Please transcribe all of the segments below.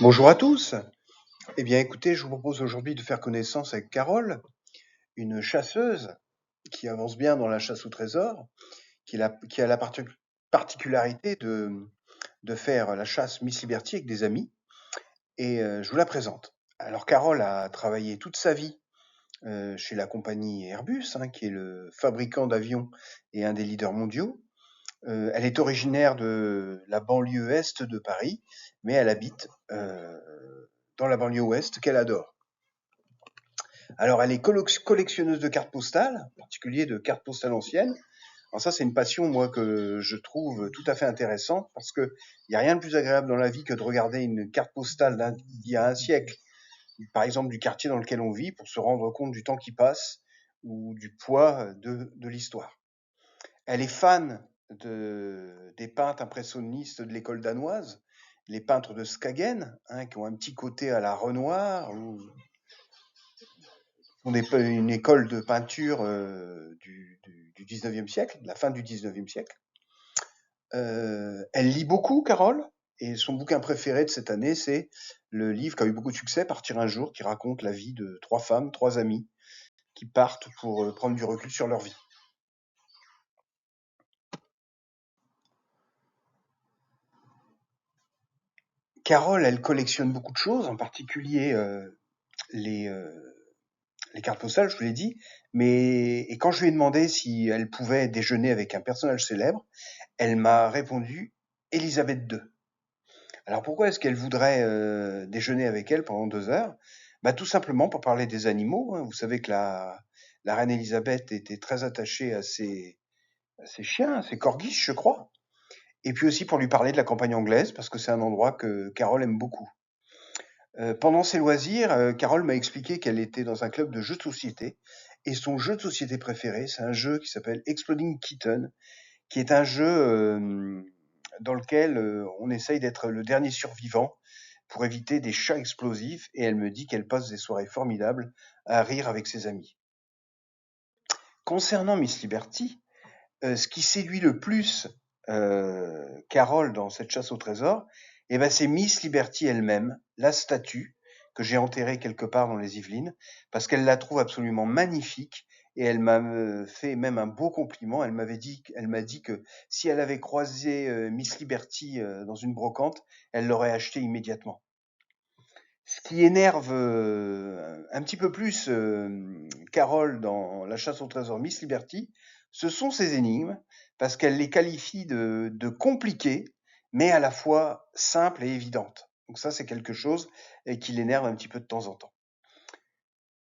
Bonjour à tous. Eh bien, écoutez, je vous propose aujourd'hui de faire connaissance avec Carole, une chasseuse qui avance bien dans la chasse au trésor, qui a la particularité de faire la chasse Miss Liberty avec des amis. Et je vous la présente. Alors, Carole a travaillé toute sa vie chez la compagnie Airbus, hein, qui est le fabricant d'avions et un des leaders mondiaux. Elle est originaire de la banlieue est de Paris, mais elle habite dans la banlieue ouest qu'elle adore. Alors, elle est collectionneuse de cartes postales, en particulier de cartes postales anciennes. Alors ça, c'est une passion, moi, que je trouve tout à fait intéressante parce que il n'y a rien de plus agréable dans la vie que de regarder une carte postale d'il y a un siècle, par exemple du quartier dans lequel on vit, pour se rendre compte du temps qui passe ou du poids de l'histoire. Elle est fan des peintres impressionnistes de l'école danoise, les peintres de Skagen, hein, qui ont un petit côté à la Renoir, ou une école de peinture du 19e siècle, de la fin du 19e siècle. Elle lit beaucoup, Carole, et son bouquin préféré de cette année, c'est le livre qui a eu beaucoup de succès, Partir un jour, qui raconte la vie de trois femmes, trois amies, qui partent pour prendre du recul sur leur vie. Carole, elle collectionne beaucoup de choses, en particulier les, euh, les cartes postales, je vous l'ai dit, et quand je lui ai demandé si elle pouvait déjeuner avec un personnage célèbre, elle m'a répondu Élisabeth II. Alors pourquoi est-ce qu'elle voudrait déjeuner avec elle pendant 2 heures? Bah, tout simplement pour parler des animaux, hein. Vous savez que la reine Élisabeth était très attachée à ses chiens, à ses corgis, je crois. Et puis aussi pour lui parler de la campagne anglaise, parce que c'est un endroit que Carole aime beaucoup. Pendant ses loisirs, Carole m'a expliqué qu'elle était dans un club de jeux de société. Et son jeu de société préféré, c'est un jeu qui s'appelle Exploding Kitten, qui est un jeu dans lequel on essaye d'être le dernier survivant pour éviter des chats explosifs, et elle me dit qu'elle passe des soirées formidables à rire avec ses amis. Concernant Miss Liberty, ce qui séduit le plus Carole dans cette chasse au trésor, eh ben, c'est Miss Liberty elle-même, la statue que j'ai enterrée quelque part dans les Yvelines, parce qu'elle la trouve absolument magnifique, et elle m'a fait même un beau compliment. Elle m'a dit que si elle avait croisé Miss Liberty dans une brocante, elle l'aurait achetée immédiatement. Ce qui énerve un petit peu plus Carole dans La chasse au trésor Miss Liberty, ce sont ses énigmes, parce qu'elle les qualifie de compliquées, mais à la fois simples et évidentes. Donc ça, c'est quelque chose qui l'énerve un petit peu de temps en temps.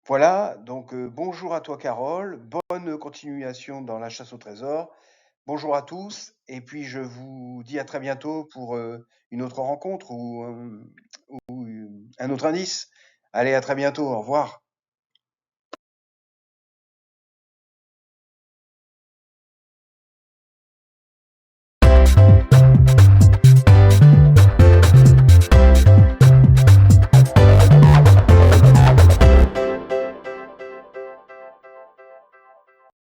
Voilà, donc bonjour à toi Carole, bonne continuation dans La chasse au trésor. Bonjour à tous, et puis je vous dis à très bientôt pour une autre rencontre ou un autre indice. Allez, à très bientôt, au revoir.